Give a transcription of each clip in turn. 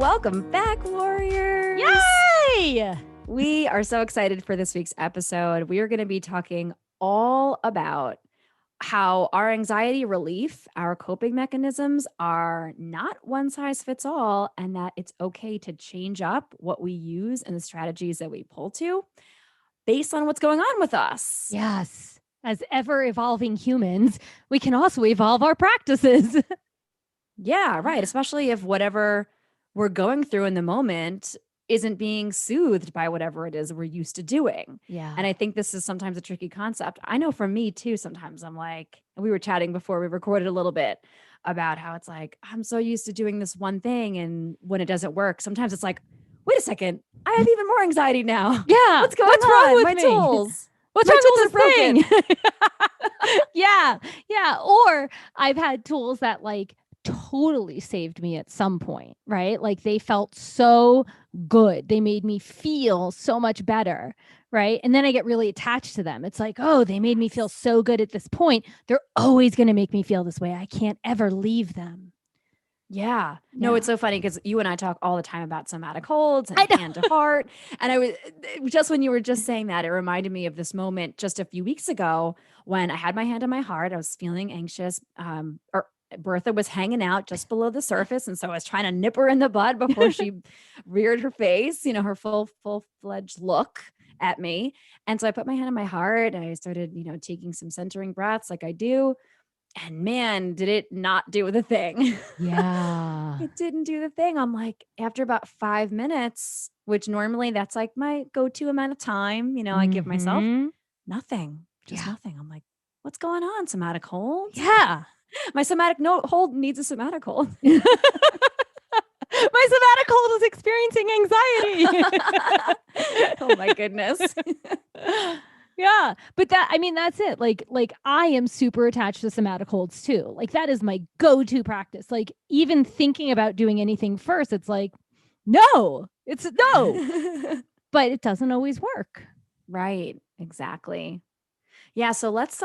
Welcome back, warriors. Yay! We are so excited for this week's episode. We are going to be talking all about how our anxiety relief, our coping mechanisms are not one size fits all, and that it's okay to change up what we use and the strategies that we pull to based on what's going on with us. Yes. As ever evolving humans, we can also evolve our practices. Yeah, right. Especially if whatever we're going through in the moment isn't being soothed by whatever it is we're used to doing. Yeah. And I think this is sometimes a tricky concept. I know for me too, sometimes I'm like, we were chatting before we recorded a little bit about how it's like, I'm so used to doing this one thing. And when it doesn't work, sometimes it's like, wait a second, I have even more anxiety now. Yeah. What's going What's on? wrong with My me? tools. What's My wrong tools with this are thing? Yeah. Yeah. Or I've had tools that like totally saved me at some point, right? Like they felt so good. They made me feel so much better, right? And then I get really attached to them. It's like, oh, they made me feel so good at this point. They're always going to make me feel this way. I can't ever leave them. Yeah. No, Yeah. it's so funny because you and I talk all the time about somatic holds and hand to heart. And I was just when you were just saying that, it reminded me of this moment just a few weeks ago when I had my hand on my heart. I was feeling anxious. Or Bertha was hanging out just below the surface. And so I was trying to nip her in the bud before she reared her face, her full-fledged look at me. And so I put my hand on my heart and I started, taking some centering breaths like I do. And man, did it not do the thing. Yeah. It didn't do the thing. I'm like, after about 5 minutes, which normally that's like my go-to amount of time, I give myself nothing, just nothing. I'm like, what's going on? Somatic hold? Yeah. My somatic hold needs a somatic hold. My somatic hold is experiencing anxiety. Oh my goodness. Yeah. But that's it. Like I am super attached to somatic holds too. Like that is my go-to practice. Like even thinking about doing anything first, it's like, no, but it doesn't always work. Right. Exactly. Yeah. So let's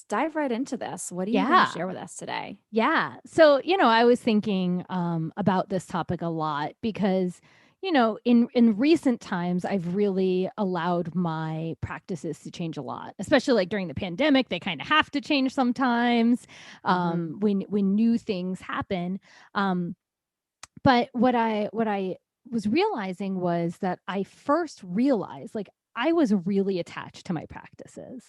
dive right into this. What are you going to share with us today? Yeah. So, I was thinking about this topic a lot because in recent times, I've really allowed my practices to change a lot, especially like during the pandemic. They kind of have to change sometimes when new things happen. But what I was realizing was that I first realized like I was really attached to my practices,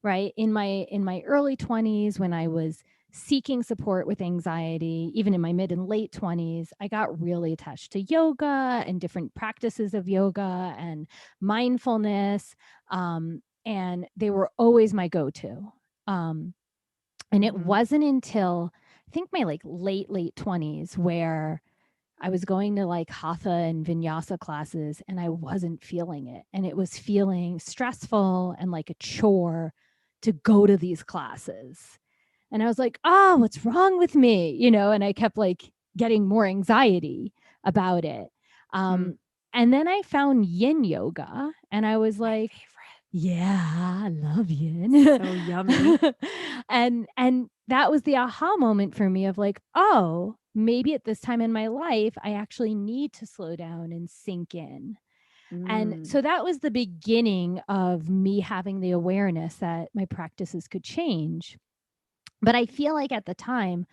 right? In my early 20s, when I was seeking support with anxiety, even in my mid and late 20s, I got really attached to yoga and different practices of yoga and mindfulness. And they were always my go-to. And it wasn't until I think my like late 20s where I was going to like hatha and vinyasa classes and I wasn't feeling it. And it was feeling stressful and like a chore to go to these classes. And I was like, oh, what's wrong with me? And I kept like getting more anxiety about it. And then I found yin yoga and I was like, yeah, I love yin. So yummy. and that was the aha moment for me of like, oh, maybe at this time in my life, I actually need to slow down and sink in. And so that was the beginning of me having the awareness that my practices could change. But I feel like at the time,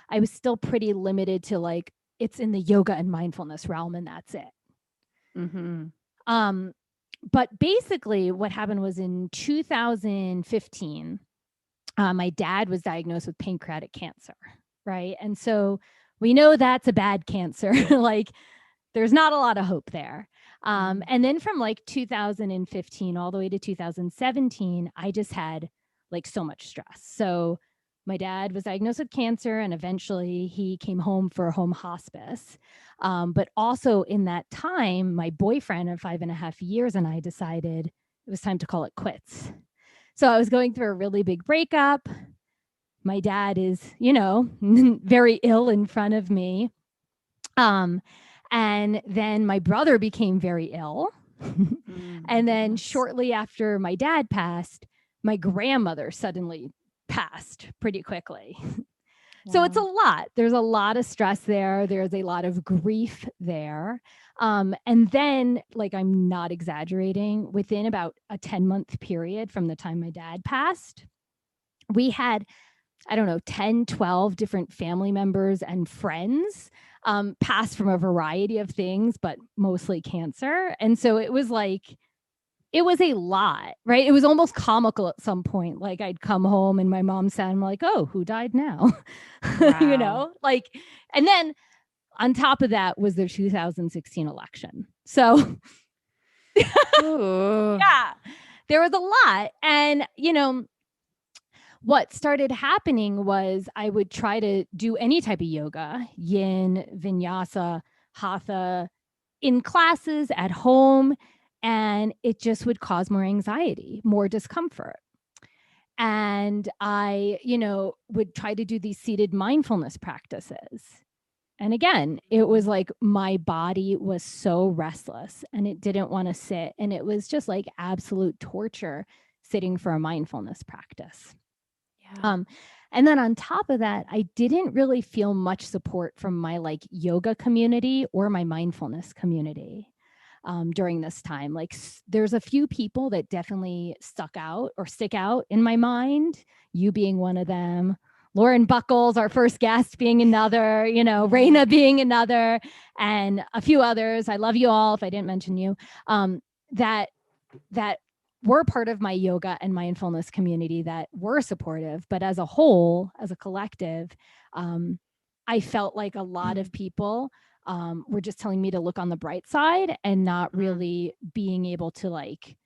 I was still pretty limited to like, it's in the yoga and mindfulness realm and that's it. But basically what happened was in 2015, my dad was diagnosed with pancreatic cancer, right? And so we know that's a bad cancer. Like there's not a lot of hope there. And then from like 2015 all the way to 2017, I just had like so much stress. So my dad was diagnosed with cancer and eventually he came home for home hospice. But also in that time, my boyfriend of 5.5 years and I decided it was time to call it quits. So I was going through a really big breakup. My dad is, very ill in front of me. And then my brother became very ill. And then shortly after my dad passed, my grandmother suddenly passed pretty quickly. So it's a Wow. lot. There's a lot of stress there. There's a lot of grief there. And then, like, I'm not exaggerating, within about a 10-month period from the time my dad passed, we had, I don't know, 10, 12 different family members and friends pass from a variety of things, but mostly cancer. And so it was like, it was a lot, right? It was almost comical at some point. Like, I'd come home and my mom said, I'm like, oh, who died now? Wow. Like, and then on top of that was the 2016 election. So Ooh. yeah, there was a lot. And, what started happening was I would try to do any type of yoga, yin, vinyasa, hatha, in classes, at home, and it just would cause more anxiety, more discomfort. And I, would try to do these seated mindfulness practices. And again, it was like my body was so restless and it didn't want to sit. And it was just like absolute torture sitting for a mindfulness practice. Yeah. And then on top of that, I didn't really feel much support from my like yoga community or my mindfulness community during this time. Like, there's a few people that definitely stuck out or stick out in my mind, you being one of them. Lauren Buckles, our first guest, being another, Raina being another, and a few others. I love you all if I didn't mention you. That were part of my yoga and mindfulness community that were supportive. But as a whole, as a collective, I felt like a lot of people were just telling me to look on the bright side and not really being able to like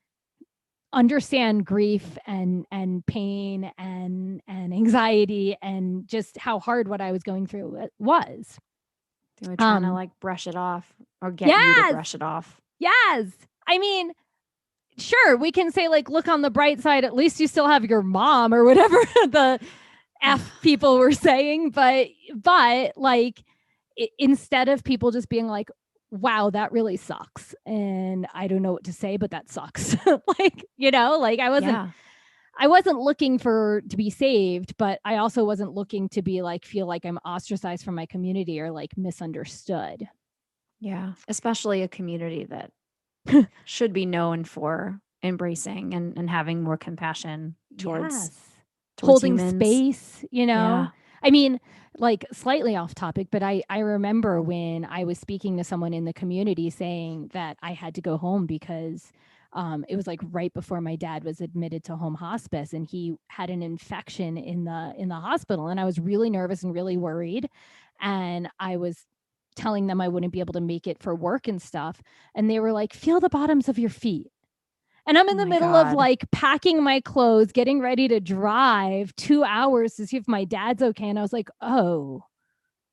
understand grief and pain and anxiety and just how hard what I was going through was. They were trying to like brush it off or get you to Yes, brush it off. yes. I mean, sure, we can say like, look on the bright side. At least you still have your mom or whatever the F people were saying. But like, instead of people just being like, wow, that really sucks. And I don't know what to say, but that sucks. Like, like I wasn't looking to be saved, but I also wasn't looking to be like, feel like I'm ostracized from my community or like misunderstood. Yeah. Especially a community that should be known for embracing and having more compassion towards Holding humans. space, Yeah. I mean, like, slightly off topic, but I remember when I was speaking to someone in the community saying that I had to go home because it was like right before my dad was admitted to home hospice and he had an infection in the hospital, and I was really nervous and really worried, and I was telling them I wouldn't be able to make it for work and stuff, and they were like, feel the bottoms of your feet. And I'm in the middle of like packing my clothes, getting ready to drive 2 hours to see if my dad's okay. And I was like, oh,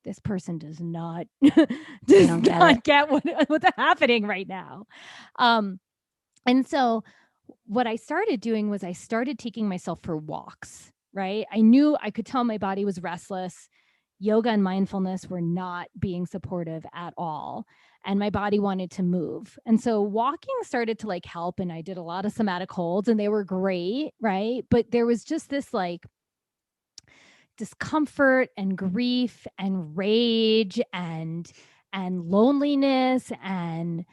this person does not get what's happening right now. And so what I started doing was I started taking myself for walks, right? I knew I could tell my body was restless. Yoga and mindfulness were not being supportive at all. And my body wanted to move. And so walking started to like help. And I did a lot of somatic holds and they were great, right? But there was just this like discomfort and grief and rage and loneliness and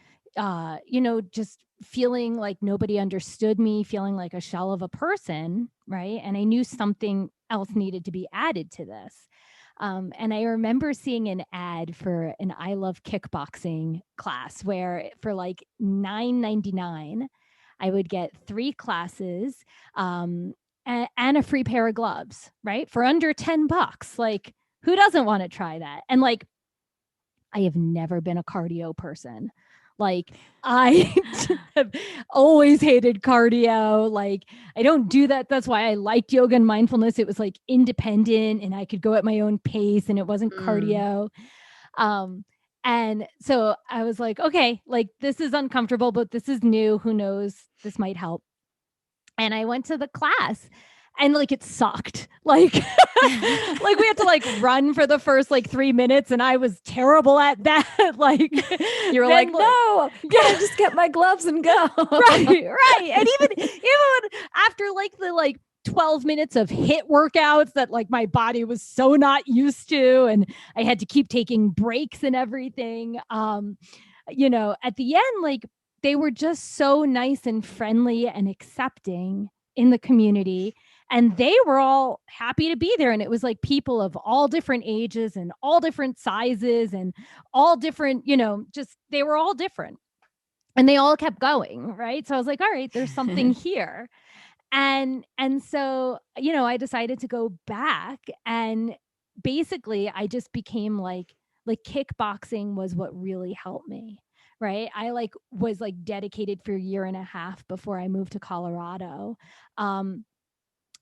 just feeling like nobody understood me, feeling like a shell of a person, right? And I knew something else needed to be added to this. And I remember seeing an ad for an I Love Kickboxing class where for like $9.99, I would get 3 classes and a free pair of gloves, right? For under $10. Like, who doesn't want to try that? And like, I have never been a cardio person. Like, I have always hated cardio. Like, I don't do that. That's why I liked yoga and mindfulness. It was like independent and I could go at my own pace and it wasn't cardio. And so I was like, okay, like, this is uncomfortable, but this is new. Who knows? This might help. And I went to the class and like it sucked. Like like we had to like run for the first like 3 minutes and I was terrible at that. Like you were like, no, yeah, just get my gloves and go. Right. And even after like the like 12 minutes of HIIT workouts that like my body was so not used to. And I had to keep taking breaks and everything. At the end, like they were just so nice and friendly and accepting in the community. And they were all happy to be there. And it was like people of all different ages and all different sizes and all different, just they were all different. And they all kept going. Right. So I was like, all right, there's something here. And so, I decided to go back, and basically I just became like kickboxing was what really helped me. Right. I like was like dedicated for a year and a half before I moved to Colorado. Um,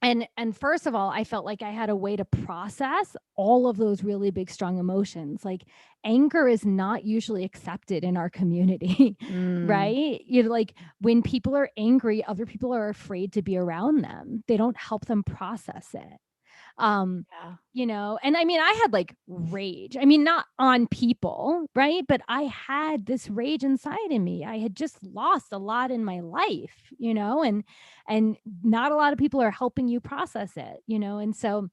and first of all, I felt like I had a way to process all of those really big, strong emotions. Like anger is not usually accepted in our community, Mm, right? Like when people are angry, other people are afraid to be around them. They don't help them process it. Um, yeah. and I mean, I had like rage. I mean, not on people, right? But I had this rage inside of me. I had just lost a lot in my life, and not a lot of people are helping you process it, and so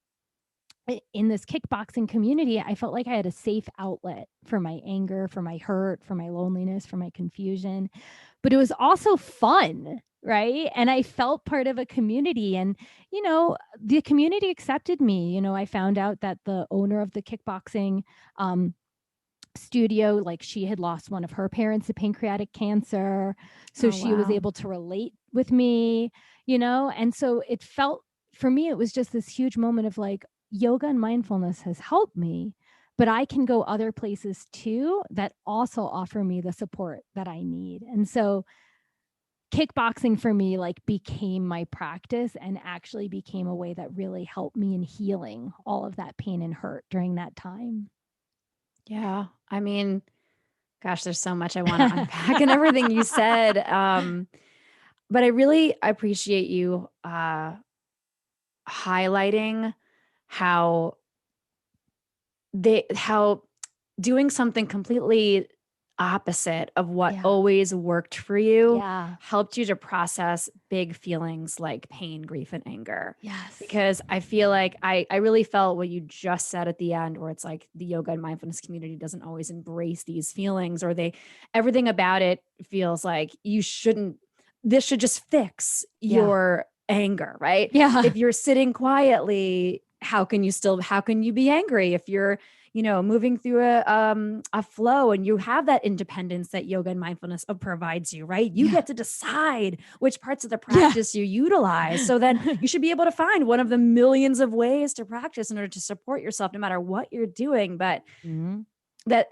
in this kickboxing community, I felt like I had a safe outlet for my anger, for my hurt, for my loneliness, for my confusion. But it was also fun, right? And I felt part of a community, and the community accepted me. I found out that the owner of the kickboxing um studio, like she had lost one of her parents to pancreatic cancer, so Oh, she was wow. able to relate with me, and so it felt, for me it was just this huge moment of like, yoga and mindfulness has helped me, but I can go other places too that also offer me the support that I need. And so kickboxing for me like became my practice and actually became a way that really helped me in healing all of that pain and hurt during that time. Yeah. I mean, gosh, there's so much I want to unpack in everything you said. But I really appreciate you highlighting how how doing something completely opposite of what Yeah. always worked for you Yeah. helped you to process big feelings like pain, grief, and anger. Yes. Because I feel like I really felt what you just said at the end, where it's like the yoga and mindfulness community doesn't always embrace these feelings, or everything about it feels like this should just fix Yeah. your anger, right? Yeah. If you're sitting quietly, how can you be angry if you're moving through a flow and you have that independence that yoga and mindfulness provides you, right? You Yeah. get to decide which parts of the Yeah. practice you utilize. So then you should be able to find one of the millions of ways to practice in order to support yourself no matter what you're doing. But Mhm.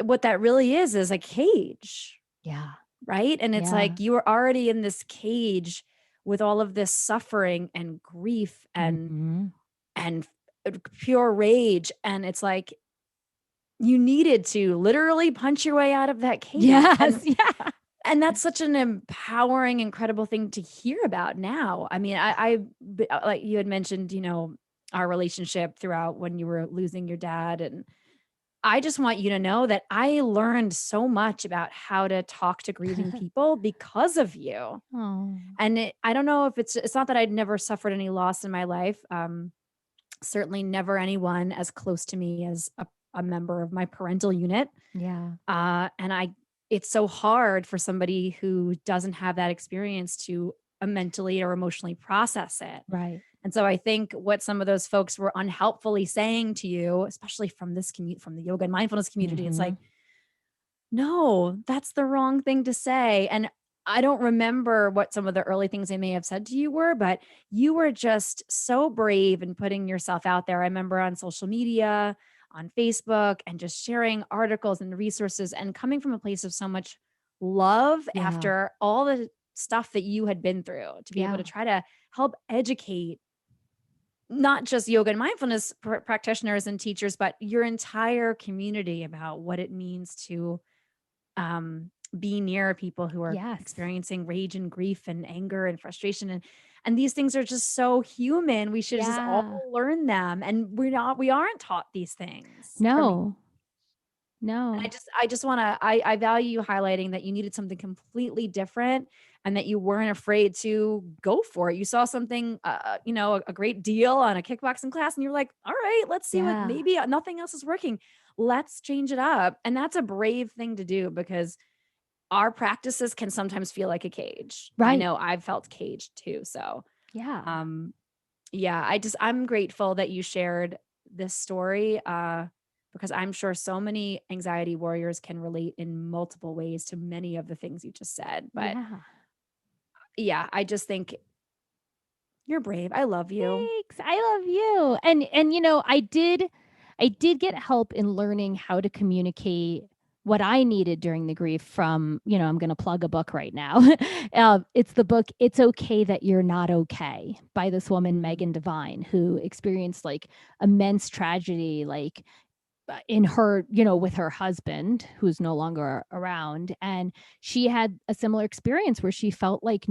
what that really is a cage, Yeah. right? And it's Yeah. like you are already in this cage with all of this suffering and grief Mhm. and pure rage, and it's like you needed to literally punch your way out of that cage. Yes. Yeah. And that's such an empowering, incredible thing to hear about now. I mean, like you had mentioned, our relationship throughout when you were losing your dad. And I just want you to know that I learned so much about how to talk to grieving people because of you. Oh. And I don't know if it's not that I'd never suffered any loss in my life. Certainly never anyone as close to me as a member of my parental unit. Yeah. And it's so hard for somebody who doesn't have that experience to mentally or emotionally process it. Right. And so I think what some of those folks were unhelpfully saying to you, especially from from the yoga and mindfulness community, it's like, Mhm. no, that's the wrong thing to say. And I don't remember what some of the early things they may have said to you were, but you were just so brave in putting yourself out there. I remember on social media, on Facebook, and just sharing articles and resources and coming from a place of so much love Yeah. after all the stuff that you had been through to be able Yeah. to try to help educate not just yoga and mindfulness practitioners and teachers, but your entire community about what it means to be near people who are Yes. experiencing rage and grief and anger and frustration, and these things are just so human. We should just all Yeah. learn them, and we aren't taught these things. For me. No. No. And I just want to, I value you highlighting that you needed something completely different and that you weren't afraid to go for it. You saw something, a great deal on a kickboxing class and you're like, all right, let's see what, Yeah. maybe nothing else is working. Let's change it up. And that's a brave thing to do because our practices can sometimes feel like a cage. I Right. know I've felt caged too. So, Yeah. um, yeah, I'm grateful that you shared this story because I'm sure so many anxiety warriors can relate in multiple ways to many of the things you just said. But Yeah. yeah, I just think you're brave. I love you. Thanks. I love you. And I did get help in learning how to communicate what I needed during the grief from, I'm going to plug a book right now. It's the book It's Okay That You're Not Okay by this woman Mm, Megan Devine, who experienced like immense tragedy, like in her, with her husband who's no longer around, and she had a similar experience where she felt like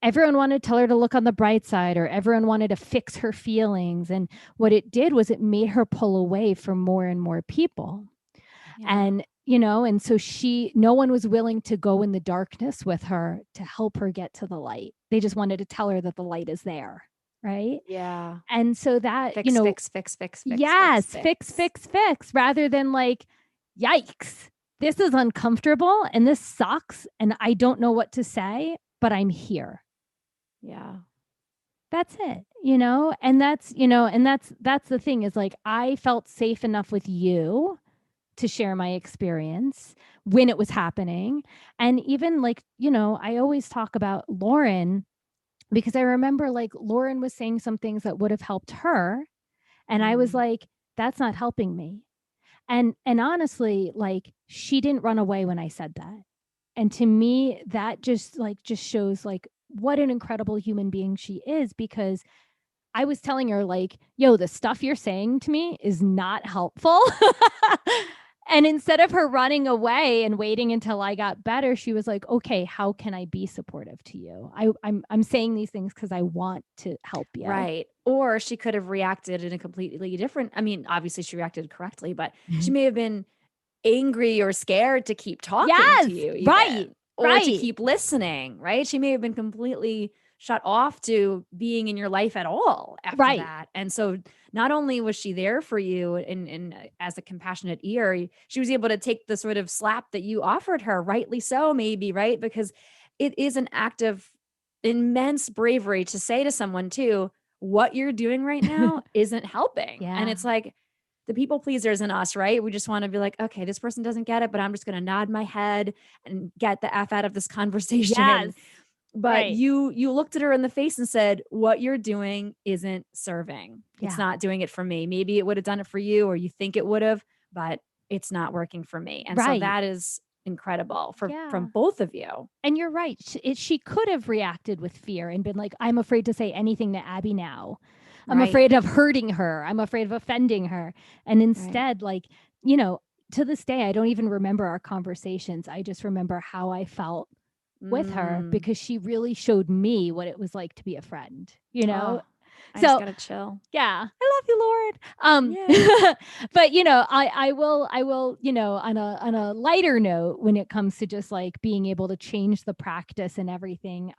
everyone wanted to tell her to look on the bright side, or everyone wanted to fix her feelings. And what it did was it made her pull away from more and more people. yeah. And, and so no one was willing to go in the darkness with her to help her get to the light. They just wanted to tell her that the light is there. Right. Yeah. And so that, Fix, fix, fix, fix, fix, fix, yes, fix, fix. fix, fix, rather than like, yikes, this is uncomfortable and this sucks. And I don't know what to say, but I'm here. Yeah. That's it, and that's the thing, is like I felt safe enough with you to share my experience when it was happening. And even like, I always talk about Lauren, because I remember like Lauren was saying some things that would have helped her, and I was Mm, like, that's not helping me. And honestly, like, she didn't run away when I said that. And to me, that just shows like what an incredible human being she is, because I was telling her, like, yo, the stuff you're saying to me is not helpful. And instead of her running away and waiting until I got better, she was like, okay, how can I be supportive to you? I'm saying these things because I want to help you. right. Or she could have reacted in a completely different, I mean, obviously she reacted correctly, but she may have been angry or scared to keep talking to Yes. you Right. even or to Right. keep listening, right? She may have been completely shut off to being in your life at all after Right. that. And so not only was she there for you in as a compassionate ear, she was able to take the sort of slap that you offered her, rightly so maybe, right? Because it is an act of immense bravery to say to someone too, what you're doing right now isn't helping. And Yeah. it's like the people pleasers in us, right? We just want to be like, okay, this person doesn't get it, but I'm just going to nod my head and get the F out of this conversation. Yes. But Right. you looked at her in the face and said, what you're doing isn't serving. It's Yeah. not doing it for me. Maybe it would have done it for you, or you think it would have, but it's not working for me. And so Right. that is incredible from Yeah. both of you. And you're right. She could have reacted with fear and been like, I'm afraid to say anything to Abby now. I'm Right. afraid of hurting her. I'm afraid of offending her. And Right. instead, like, you know, to this day, I don't even remember our conversations. I just remember how I felt with her, Mm. because she really showed me what it was like to be a friend, Oh, I just So got to chill. yeah, I love you, Lord. Yay. But I will, on a lighter note, when it comes to just like being able to change the practice and everything.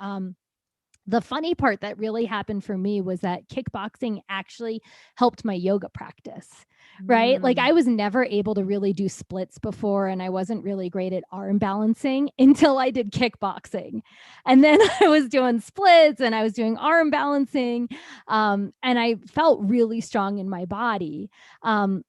The funny part that really happened for me was that kickboxing actually helped my yoga practice, right? Like, Mm. I was never able to really do splits before, and I wasn't really great at arm balancing until I did kickboxing. And then I was doing splits and I was doing arm balancing. And I felt really strong in my body. Um,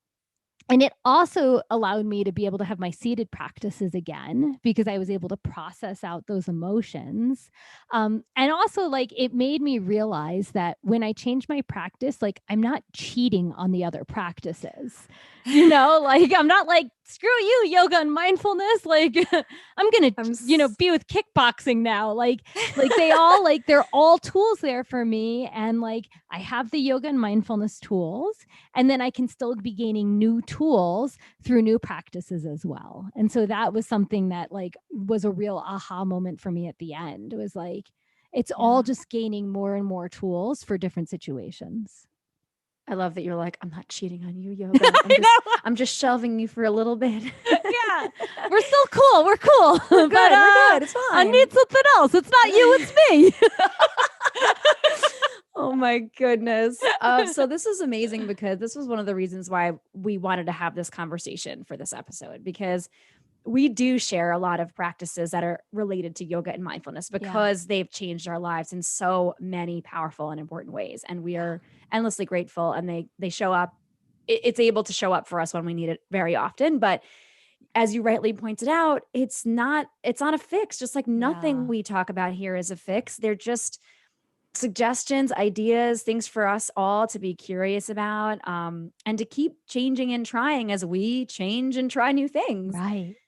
and it also allowed me to be able to have my seated practices again, because I was able to process out those emotions. And also, like, it made me realize that when I change my practice, like, I'm not cheating on the other practices. Like, I'm not like, screw you, yoga and mindfulness. Like, I'm gonna, I'm be with kickboxing now. Like they all, like, they're all tools there for me. And like, I have the yoga and mindfulness tools, and then I can still be gaining new tools through new practices as well. And so that was something that, like, was a real aha moment for me at the end. It was like, it's all yeah. just gaining more and more tools for different situations. I love that you're like, I'm not cheating on you, yoga. I know. I'm just shelving you for a little bit. Yeah. We're still cool. We're cool. We're But good. We're good. It's I fine. need something else. It's not you, it's me. Oh my goodness. So this is amazing because this was one of the reasons why we wanted to have this conversation for this episode, because we do share a lot of practices that are related to yoga and mindfulness because they've changed our lives in so many powerful and important ways. And we are endlessly grateful, and they show up. It's able to show up for us when we need it very often. But as you rightly pointed out, it's not a fix. Just like nothing we talk about here is a fix. They're just suggestions, ideas, things for us all to be curious about, and to keep changing and trying as we change and try new things.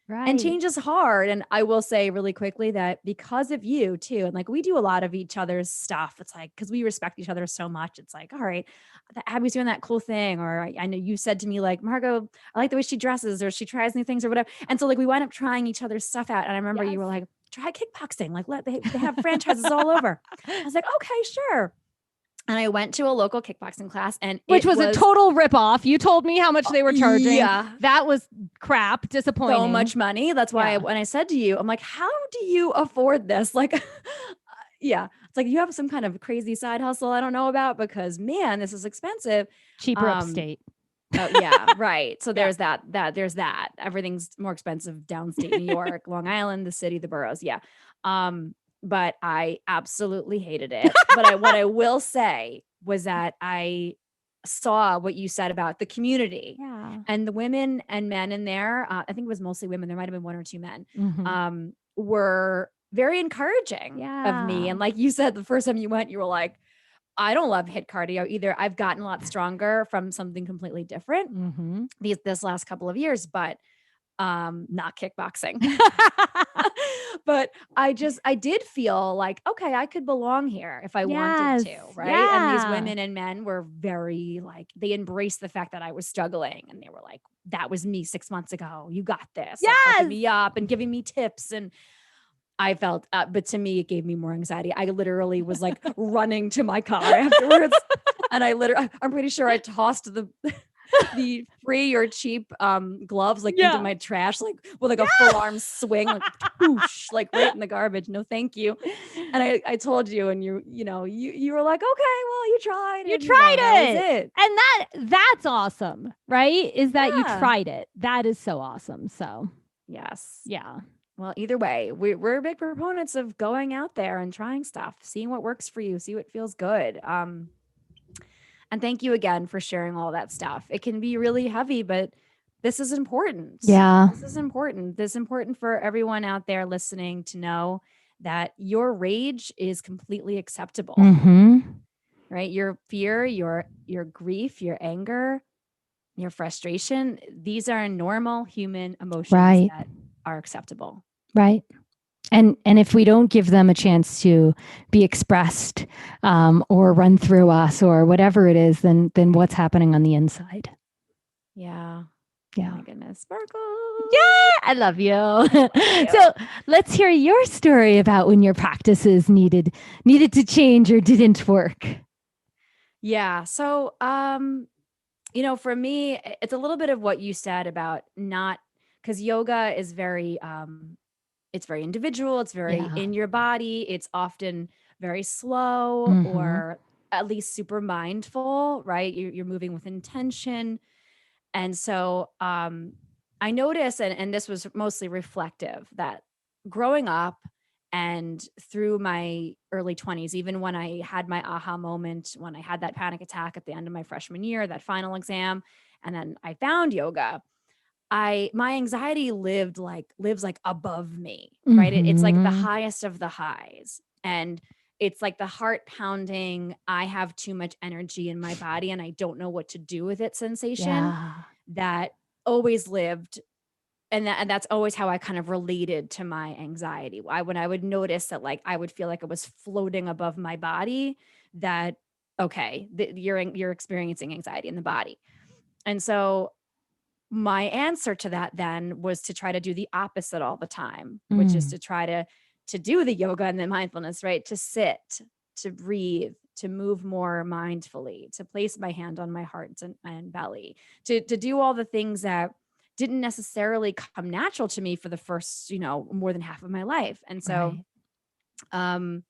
Right. And change is hard. And I will say really quickly that because of you too, and like we do a lot of each other's stuff. It's like, because we respect each other so much. It's like, all right, Abby's doing that cool thing. Or I know you said to me, like, Margot, I like the way she dresses, or she tries new things or whatever. And so like we wind up trying each other's stuff out. And I remember you were like, try kickboxing. Like they have franchises all over. I was like, okay, sure. And I went to a local kickboxing class, and which was a total ripoff. You told me how much they were charging. Yeah. That was crap. Disappointing. So much money. That's why when I said to you, I'm like, how do you afford this? Like, yeah, it's like you have some kind of crazy side hustle I don't know about, because man, this is expensive. Cheaper upstate. Oh yeah, right. So there's that. There's that. Everything's more expensive downstate New York, Long Island, the city, the boroughs. Yeah. But I absolutely hated it. But what I will say was that I saw what you said about the community and the women and men in there. I think it was mostly women. There might've been one or two men, were very encouraging of me. And like you said, the first time you went, you were like, I don't love HIIT cardio either. I've gotten a lot stronger from something completely different this last couple of years, but not kickboxing. But I did feel like, okay, I could belong here if I wanted to, right? And these women and men were very like, they embraced the fact that I was struggling, and they were like, that was me 6 months ago. You got this. Like, helping me up and giving me tips. And I felt, but to me, it gave me more anxiety. I literally was like running to my car afterwards. And I'm pretty sure I tossed the free or cheap gloves like into my trash, like with like a full arm swing, like whoosh, like right in the garbage. No, thank you. And I told you, and you were like, okay, well, you tried it. That was it. And that's awesome, right? Is that you tried it. That is so awesome. So yes. Yeah. Well, either way, we're big proponents of going out there and trying stuff, seeing what works for you, see what feels good. And thank you again for sharing all that stuff. It can be really heavy, but this is important. Yeah. This is important. This is important for everyone out there listening to know that your rage is completely acceptable. Right? Your fear, your grief, your anger, your frustration, these are normal human emotions that are acceptable. Right. And if we don't give them a chance to be expressed or run through us or whatever it is, then what's happening on the inside? Yeah. Yeah. Oh my goodness. Sparkle. Yeah. I love you. So let's hear your story about when your practices needed to change or didn't work. Yeah. So, for me, it's a little bit of what you said about because yoga is very, it's very individual. It's very in your body. It's often very slow or at least super mindful, right? You're moving with intention. And so I noticed, and this was mostly reflective, that growing up and through my early 20s, even when I had my aha moment, when I had that panic attack at the end of my freshman year, that final exam, and then I found yoga, my anxiety lives like above me, right? It's like the highest of the highs. And it's like the heart pounding, I have too much energy in my body and I don't know what to do with it sensation that always lived. And that's always how I kind of related to my anxiety. When I would notice that, like, I would feel like it was floating above my body, that, okay, you're experiencing anxiety in the body. And so my answer to that then was to try to do the opposite all the time, which is to try to do the yoga and the mindfulness, right? To sit, to breathe, to move more mindfully, to place my hand on my heart and belly, to do all the things that didn't necessarily come natural to me for the first, more than half of my life. And so, Right. um,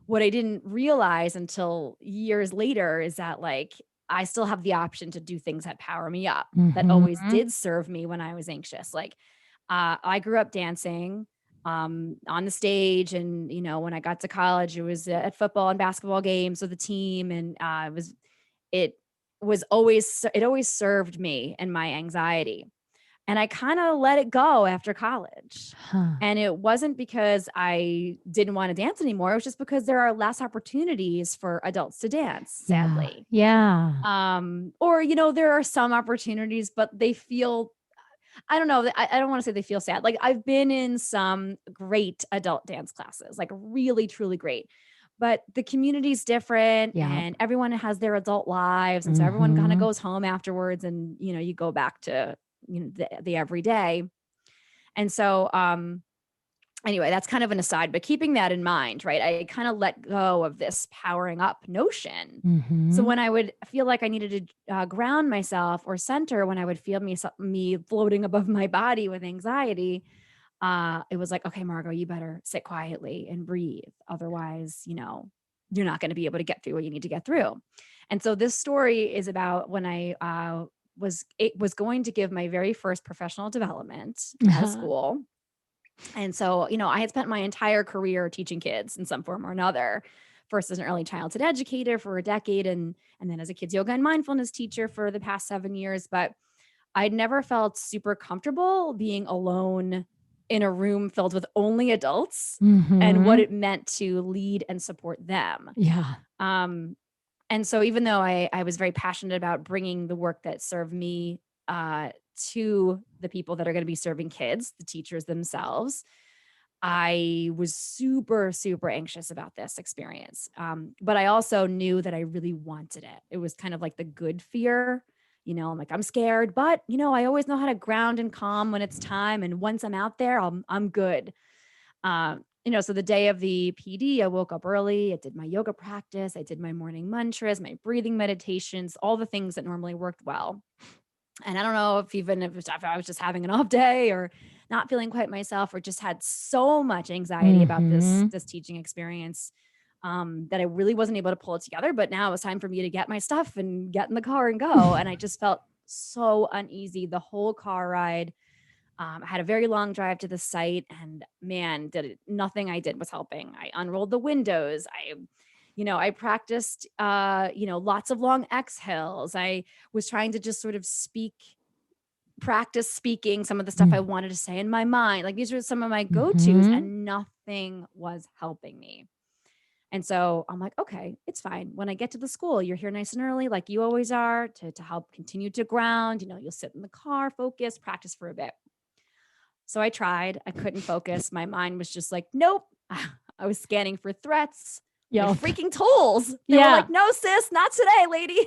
what I didn't realize until years later is that like I still have the option to do things that power me up, that always Mm-hmm. did serve me when I was anxious. Like I grew up dancing on the stage, and when I got to college, it was at football and basketball games with the team, and it it always served me and my anxiety. And I kind of let it go after college. Huh. And it wasn't because I didn't want to dance anymore. It was just because there are less opportunities for adults to dance, Yeah. sadly. Yeah. Or, there are some opportunities, but they feel, I don't know. I don't want to say they feel sad. Like I've been in some great adult dance classes, like really, truly great. But the community's different Yeah. and everyone has their adult lives. And so everyone kind of Mm-hmm. goes home afterwards, and, you go back to, the everyday. And so, anyway, that's kind of an aside, but keeping that in mind, right? I kind of let go of this powering up notion. So Mm-hmm. when I would feel like I needed to ground myself or center, when I would feel me floating above my body with anxiety, it was like, okay, Margot, you better sit quietly and breathe. Otherwise, you're not going to be able to get through what you need to get through. And so this story is about when I was going to give my very first professional development out of school. And so, I had spent my entire career teaching kids in some form or another. First as an early childhood educator for a decade, and then as a kids yoga and mindfulness teacher for the past 7 years. But I'd never felt super comfortable being alone in a room filled with only adults and what Mm-hmm. it meant to lead and support them. Yeah. Um, and so even though I was very passionate about bringing the work that served me to the people that are going to be serving kids, the teachers themselves, I was super, super anxious about this experience. But I also knew that I really wanted it. It was kind of like the good fear. I'm like, I'm scared, but I always know how to ground and calm when it's time. And once I'm out there, I'm good. So the day of the PD, I woke up early. I did my yoga practice. I did my morning mantras, my breathing meditations, all the things that normally worked well. And I don't know if I was just having an off day or not feeling quite myself, or just had so much anxiety about this Mm-hmm. teaching experience, that I really wasn't able to pull it together. But now it was time for me to get my stuff and get in the car and go. And I just felt so uneasy the whole car ride. I had a very long drive to the site, and man, nothing I did was helping. I unrolled the windows. I practiced, lots of long exhales. I was trying to just sort of practice speaking some of the stuff I wanted to say in my mind. Like these were some of my go-tos, Mm-hmm. and nothing was helping me. And so I'm like, okay, it's fine. When I get to the school, you're here nice and early, like you always are, to help continue to ground. You'll sit in the car, focus, practice for a bit. So I tried. I couldn't focus. My mind was just like, nope. I was scanning for threats. My Yep. freaking tools. They were Yeah. like, no, sis, not today, lady.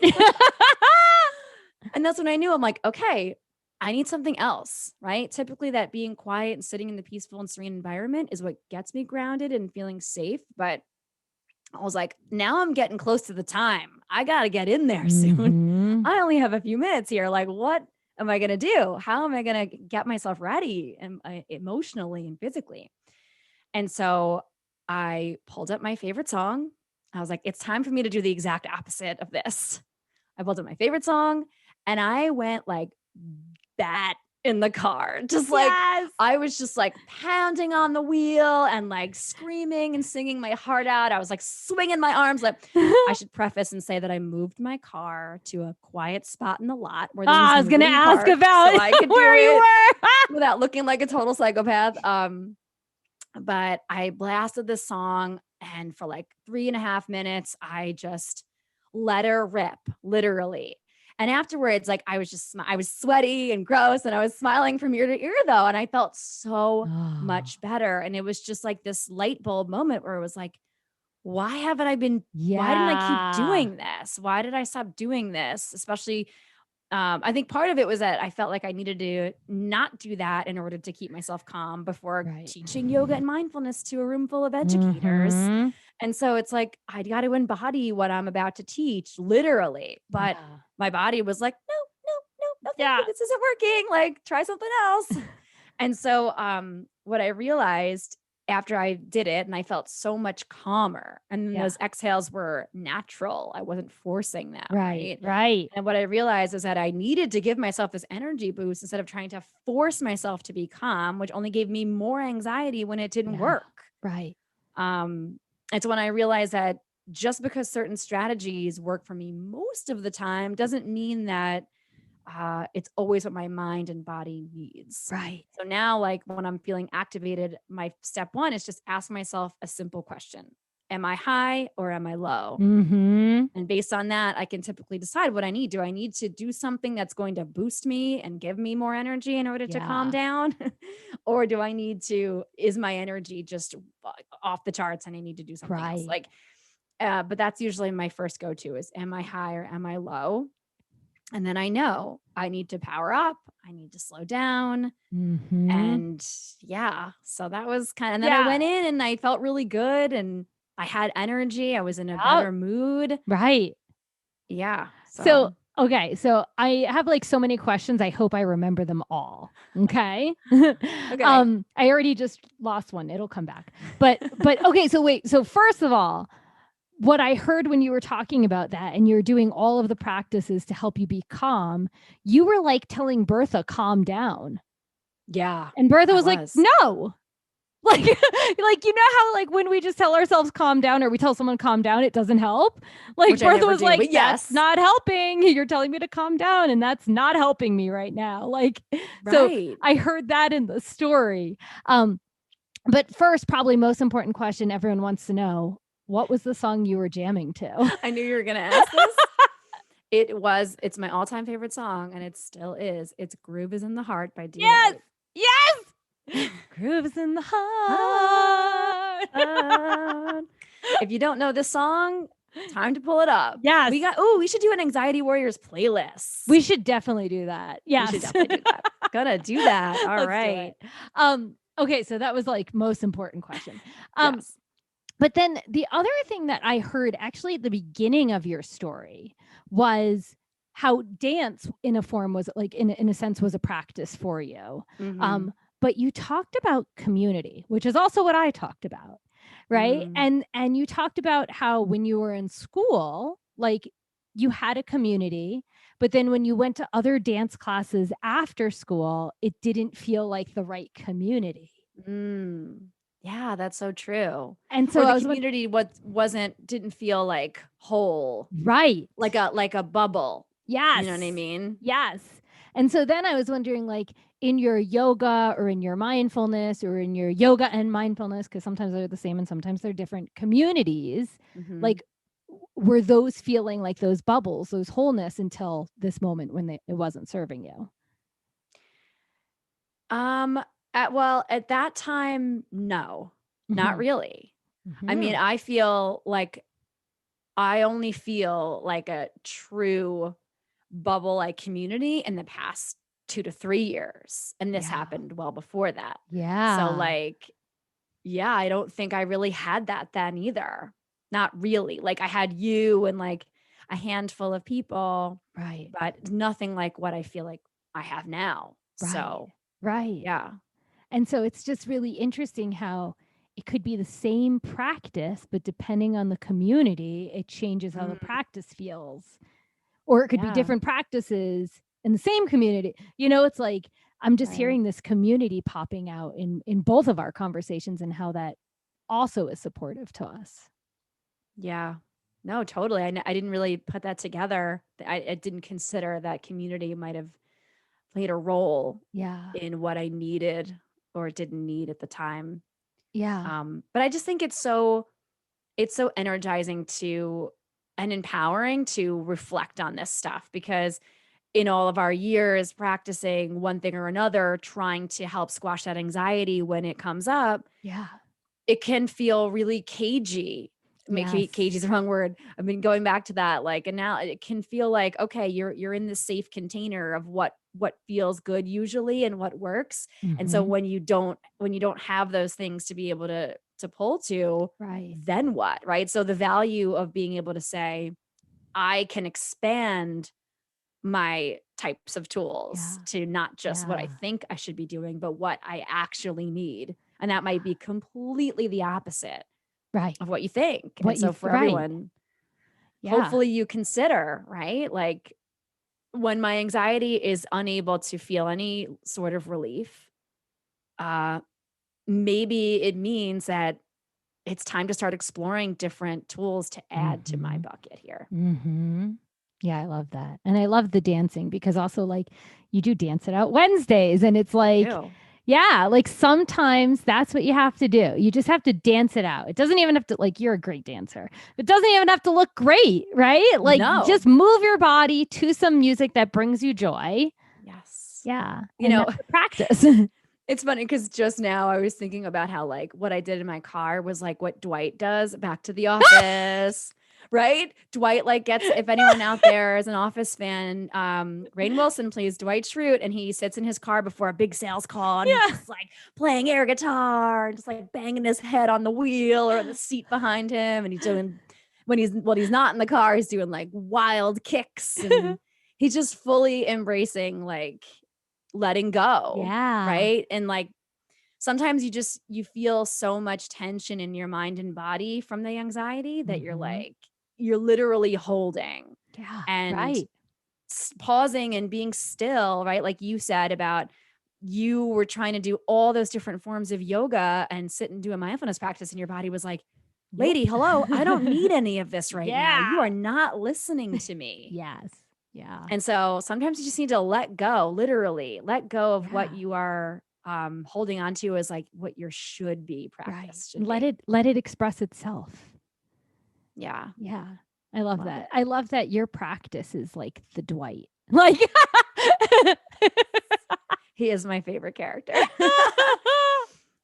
And that's when I knew, I'm like, okay, I need something else, right? Typically, that being quiet and sitting in the peaceful and serene environment is what gets me grounded and feeling safe. But I was like, now I'm getting close to the time. I got to get in there soon. Mm-hmm. I only have a few minutes here. Like, what am I going to do? How am I going to get myself ready emotionally and physically? And so I pulled up my favorite song. I was like, it's time for me to do the exact opposite of this. I pulled up my favorite song, and I went like that in the car. Just like, Yes. I was just like pounding on the wheel and like screaming and singing my heart out. I was like swinging my arms. Like, I should preface and say that I moved my car to a quiet spot in the lot where there was I was gonna nobody ask parked, about so I could do where you it were. without looking like a total psychopath. But I blasted this song, and for like 3.5 minutes, I just let her rip, literally. And afterwards, like I was sweaty and gross, and I was smiling from ear to ear though. And I felt so Oh, much better. And it was just like this light bulb moment where it was like, why didn't I keep yeah. doing this? Why did I stop doing this? Especially I think part of it was that I felt like I needed to not do that in order to keep myself calm before Right. teaching yoga and mindfulness to a room full of educators. Mm-hmm. And so it's like, I got to embody what I'm about to teach, literally. But Yeah. my body was like, no, no, no, no, thank you. Yeah. This isn't working. Like, try something else. And so what I realized after I did it, and I felt so much calmer, and Yeah. those exhales were natural. I wasn't forcing them, Right. right? Right. And what I realized is that I needed to give myself this energy boost instead of trying to force myself to be calm, which only gave me more anxiety when it didn't Yeah. work. Right. Um, it's when I realized that just because certain strategies work for me most of the time doesn't mean that it's always what my mind and body needs. Right. So now, like when I'm feeling activated, my step one is just ask myself a simple question. Am I high or am I low? Mm-hmm. And based on that, I can typically decide what I need. Do I need to do something that's going to boost me and give me more energy in order to calm Yeah. down? Or do I need to, is my energy just off the charts and I need to do something else? Right. Like, but that's usually my first go to is, am I high or am I low? And then I know I need to power up, I need to slow down. Mm-hmm. And yeah, so that was kind of, and then I Yeah. went in and I felt really good and I had energy. I was in a Yep. better mood. Right. Yeah. So, So okay. So I have like so many questions. I hope I remember them all. Okay. okay. I already just lost one. It'll come back. But okay. So wait. So first of all, what I heard when you were talking about that and you're doing all of the practices to help you be calm, you were like telling Bertha, calm down. Yeah, And Bertha I was like, was. no. Like, like you know how like when we just tell ourselves calm down or we tell someone calm down, it doesn't help. Like Which I Bertha never was do, like, but that's yes. not helping. You're telling me to calm down, and that's not helping me right now. Like, so Right. I heard that in the story. But first, probably most important question everyone wants to know: what was the song you were jamming to? I knew you were gonna ask this. It's my all-time favorite song, and it still is. It's Groove is in the Heart by D Yes, White. yes. Grooves in the heart. If you don't know this song, time to pull it up. Yes. We should do an Anxiety Warriors playlist. We should definitely do that. We should Yes. definitely do that. Gonna do that. All Let's do right. it. Okay, so that was like most important question. Yes. But then the other thing that I heard actually at the beginning of your story was how dance in a form was like in a sense was a practice for you. Mm-hmm. But you talked about community, which is also what I talked about, right? Mm. And you talked about how when you were in school, like you had a community, but then when you went to other dance classes after school, it didn't feel like the right community. Mm. Yeah, that's so true. And so Or I the was community didn't feel like whole, right. like a bubble. You know what I Yes. mean? Yes. And so then I was wondering, like, in your yoga or in your mindfulness or in your yoga and mindfulness, because sometimes they're the same and sometimes they're different communities, Mm-hmm. like, were those feeling like those bubbles, those wholeness until this moment when it wasn't serving you? At that time, no, not Mm-hmm. really. I Mm-hmm. mean, I feel like I only feel like a true bubble like community in the past 2 to 3 years. And this Yeah. happened well before that. So, Yeah. like, yeah, I don't think I really had that then either. Not really. Like, I had you and like a handful of people, Right. but nothing like what I feel like I have now. Right. So, Right. yeah. And so it's just really interesting how it could be the same practice, but depending on the community, it changes how the Mm, practice feels. Or it could be yeah. different practices in the same community. You know, it's like I'm just Right. hearing this community popping out in both of our conversations and how that also is supportive to us. Yeah. No, totally. I didn't really put that together. I didn't consider that community might have played a role Yeah. in what I needed or didn't need at the time. Yeah. But I just think it's so energizing to and empowering to reflect on this stuff because in all of our years practicing one thing or another, trying to help squash that anxiety when it comes up, Yeah. it can feel really cagey. Yes. Cagey is the wrong word. I've been going back to that. Like, and now it can feel like, okay, you're in this safe container of what feels good usually and what works. And so Mm-hmm. when you don't have those things to be able to to pull to, Right. then what? Right. So the value of being able to say, I can expand my types of tools Yeah. to not just what I Yeah. think I should be doing, but what I actually need. And that might be completely the opposite Right. of what you think. And What you so for right. everyone, Yeah. hopefully you consider, right? Like when my anxiety is unable to feel any sort of relief, uh, maybe it means that it's time to start exploring different tools to add to my Mhm. bucket here. Mhm. Yeah, I love that. And I love the dancing because also like you do dance it out Wednesdays and it's I like do. yeah, like sometimes that's what you have to do. You just have to dance it out. It doesn't even have to like you're a great dancer. It doesn't even have to look great, right? Like No. just move your body to some music that brings you joy. Yes. Yeah. You And know, that's the practice. it's funny because just now I was thinking about how like what I did in my car was like what Dwight does back to the office, right? Dwight like gets, if anyone out there is an Office fan, Rainn Wilson plays Dwight Schrute and he sits in his car before a big sales call and he's Yeah. just like playing air guitar and just like banging his head on the wheel or the seat behind him. And he's doing, when he's not in the car, he's doing like wild kicks and he's just fully embracing like letting go, Yeah. right? And like sometimes you feel so much tension in your mind and body from the anxiety that Mhm. you're literally holding Yeah. and Right. pausing and being still, right? Like you said about you were trying to do all those different forms of yoga and sit and do a mindfulness practice and your body was like, Nope. lady, hello, I don't need any of this right now. Yeah. You are not listening to me. Yes. Yeah. And so sometimes you just need to let go, literally let go of what Yeah. you are holding on to as like what your should be Right. practice should be. Let it express itself. Yeah. Yeah. I love Love that. it. I love that your practice is like the Dwight. Like He is my favorite character.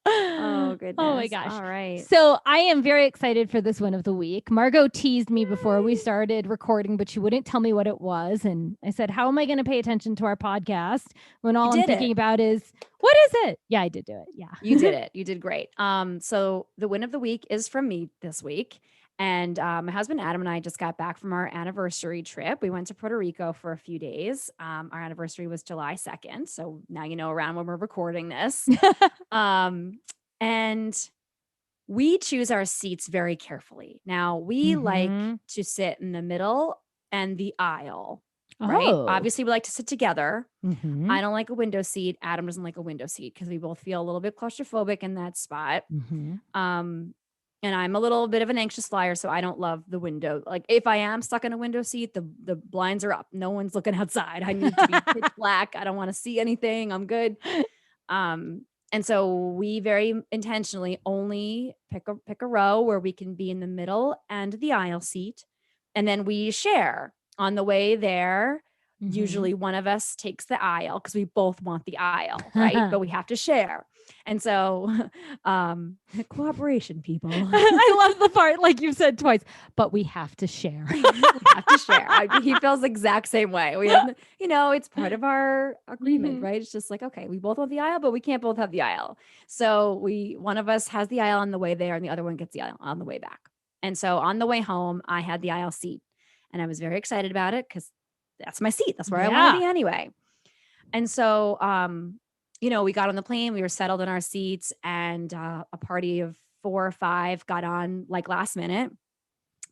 Oh, Oh my goodness. gosh. All right. So I am very excited for this one of the week. Margot teased me before we started recording, but she wouldn't tell me what it was. And I said, how am I going to pay attention to our podcast when You all I'm did thinking it. about is, what is it? Yeah, I did do it. Yeah. You did it. You did great. So the win of the week is from me this week. And my husband Adam and I just got back from our anniversary trip. We went to Puerto Rico for a few days. Our anniversary was July 2nd. So now you know around when we're recording this. And we choose our seats very carefully. Now, we like Mhm. to sit in the middle and the aisle, right? Oh. Obviously, we like to sit together. Mhm. I don't like a window seat. Adam doesn't like a window seat because we both feel a little bit claustrophobic in that spot. Mhm. Um, and I'm a little bit of an anxious flyer, so I don't love the window. Like if I am stuck in a window seat, the blinds are up. No one's looking outside. I need to be pitch black. I don't want to see anything. I'm good. And so we very intentionally only pick a row where we can be in the middle and the aisle seat. And then we share on the way there. Mhm. Usually one of us takes the aisle because we both want the aisle, right? But we have to share. And so cooperation, people. I love the part like you said twice, but we have to share. We have to share. He feels the exact same way. We have, it's part of our agreement, Mhm. right? It's just like, okay, we both want the aisle, but we can't both have the aisle. So one of us has the aisle on the way there and the other one gets the aisle on the way back. And so on the way home, I had the aisle seat and I was very excited about it because that's my seat. That's where I want to Yeah. be anyway. And so, we got on the plane, we were settled in our seats and a party of 4 or 5 got on like last minute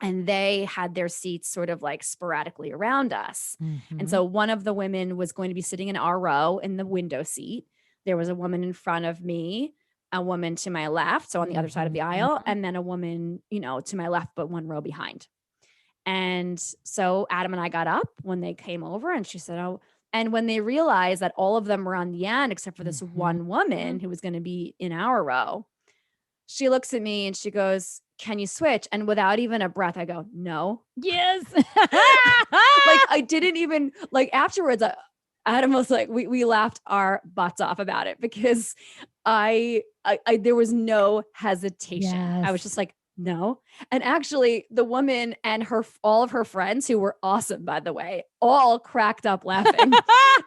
and they had their seats sort of like sporadically around us. And Mhm. so one of the women was going to be sitting in our row in the window seat. There was a woman in front of me, a woman to my left, so on the other side of the aisle, Mhm. and then a woman, to my left, but one row behind. And so Adam and I got up when they came over and she said, oh, and when they realized that all of them were on the end except for this Mhm. one woman who was going to be in our row, she looks at me and she goes, can you switch? And without even a breath, I go, no. Yes. Like I didn't even like afterwards. Adam was like, we laughed our butts off about it because I there was no hesitation. I was Yes. just like, No. And actually, the woman and all of her friends, who were awesome, by the way, all cracked up laughing.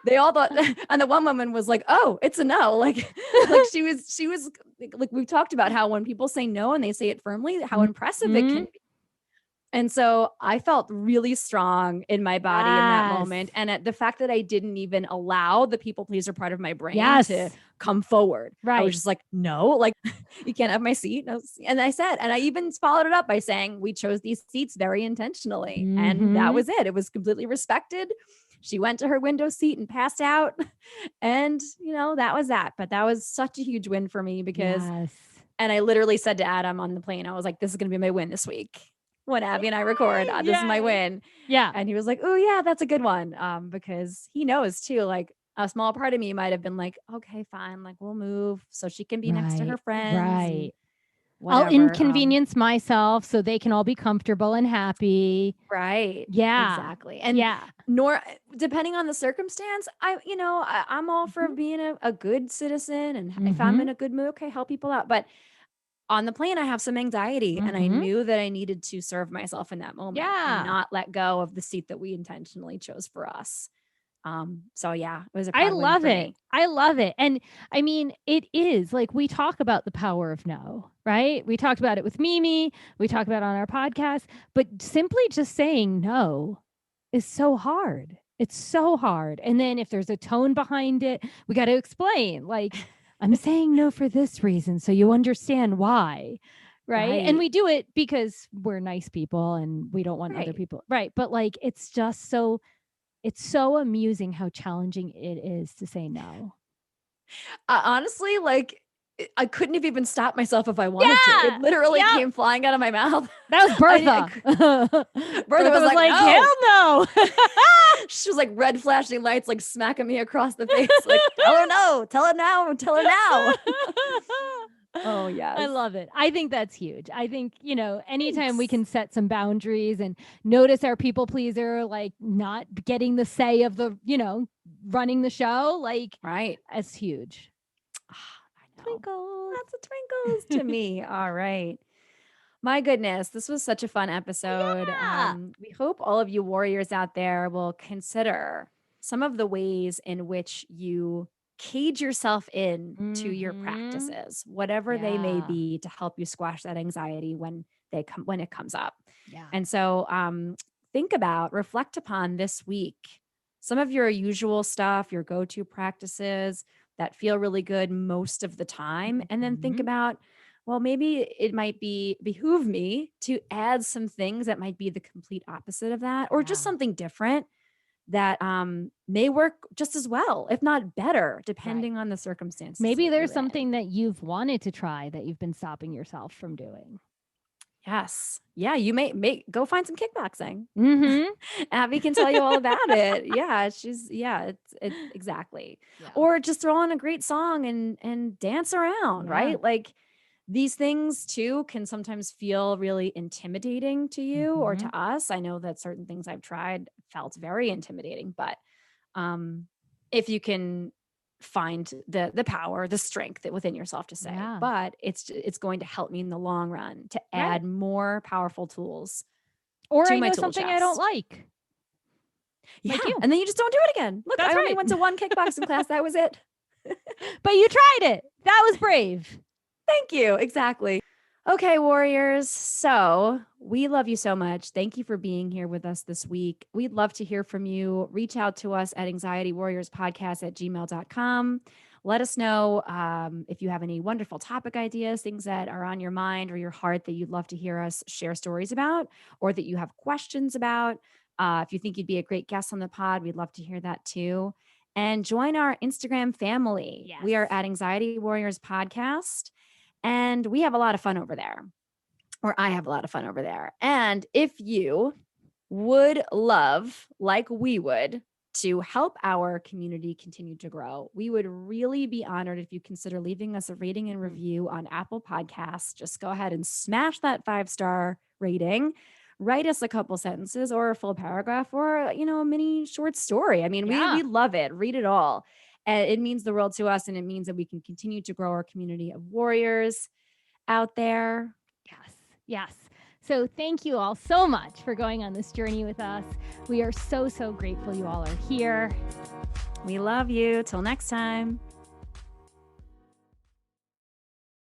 They all thought, and the one woman was like, "Oh, it's a no." Like she was like, we've talked about how when people say no and they say it firmly, how impressive it can Mhm. be. And so I felt really strong in my body in that Yes. moment. And the fact that I didn't even allow the people pleaser part of my brain to Yes. come forward. I was Right. just like, no, like you can't have my seat. And I said, and I even followed it up by saying, we chose these seats very intentionally. And that Mhm. was it. It was completely respected. She went to her window seat and passed out. And, that was that. But that was such a huge win for me because, Yes. and I literally said to Adam on the plane, I was like, this is going to be my win this week. When Abby and I record, this is my Yay. win. Yeah. And he was like, oh, yeah, that's a good one. Because he knows too, like a small part of me might have been like, okay, fine, like we'll move so she can be next to her Right. friends and Right. I'll whatever. inconvenience myself so they can all be comfortable and happy. Right. Yeah. Exactly. And Yeah. nor depending on the circumstance, I'm all for Mhm. being a good citizen. And if I'm Mhm. in a good mood, okay, help people out. But on the plane, I have some anxiety and I Mhm. knew that I needed to serve myself in that moment and Yeah. not let go of the seat that we intentionally chose for us. So yeah, it was a I proud win love for it. me. I love it. And I mean, it is like we talk about the power of no, right? We talked about it with Mimi, we talk about it on our podcast, but simply just saying no is so hard. It's so hard. And then if there's a tone behind it, we got to explain like, I'm saying no for this reason. So you understand why. Right. And Right. we do it because we're nice people and we don't want other Right. people. Right. But like, it's so amusing how challenging it is to say no. Honestly, like I couldn't have even stopped myself if I wanted to. It Yeah. literally Yep. came flying out of my mouth. That was I Bertha. Bertha Bertha was was like, like, hell no. no. She was like red flashing lights, like smacking me across the face, like, tell her no, tell her now, tell her now. Oh, I yes. love it. I think that's huge. I think, anytime we Thanks. can set some boundaries and notice our people pleaser, like not getting the say of running the show, like Right. that's huge. I know. Twinkles. Lots of twinkles to me. All right. My goodness, this was such a fun episode. Yeah. We hope all of you warriors out there will consider some of the ways in which you cage yourself in to your Mm-hmm. practices, whatever they may Yeah. be, to help you squash that anxiety when it comes up. Yeah. And so, reflect upon this week some of your usual stuff, your go-to practices that feel really good most of the time, and then think Mhm. about, well, maybe it might behoove me to add some things that might be the complete opposite of that, or just Yeah. something different that may work just as well, if not better, Right. depending on the circumstances Maybe that there's you're in. something that you've wanted to try that you've been stopping yourself from doing. Yes. Yeah, you may go find some kickboxing. Mhm. Abby can tell you all about it. Yeah, it's exactly. Yeah. Or just throw on a great song and dance around, Yeah. right? Like these things too can sometimes feel really intimidating to you or Mhm. to us. I know that certain things I've tried felt very intimidating, but um if you can find the power, the strength that within yourself to say, Yeah. but it's going to help me in the long run to Right. add more powerful tools Or to I my know tool something I don't chest. like, Yeah, like you. and then you just don't do it again. Look, That's I only right. went to one kickboxing class, that was it. But you tried it. That was brave. Thank you, exactly. Okay, warriors. So we love you so much. Thank you for being here with us this week. We'd love to hear from you. Reach out to us at anxietywarriorspodcast@gmail.com. Let us know if you have any wonderful topic ideas, things that are on your mind or your heart that you'd love to hear us share stories about, or that you have questions about. If you think you'd be a great guest on the pod, we'd love to hear that too. And join our Instagram family. Yes. We are at Anxiety Warriors Podcast. And we have a lot of fun over there, or I have a lot of fun over there. And if you would love, like we would, to help our community continue to grow, we would really be honored if you consider leaving us a rating and Mm. review on Apple Podcasts. Just go ahead and smash that 5-star rating. Write us a couple sentences or a full paragraph or, a mini short story. I mean, we Yeah. love it. Read it all. And it means the world to us, and it means that we can continue to grow our community of warriors out there. Yes. Yes. So thank you all so much for going on this journey with us. We are so, so grateful you all are here. We love you. Till next time.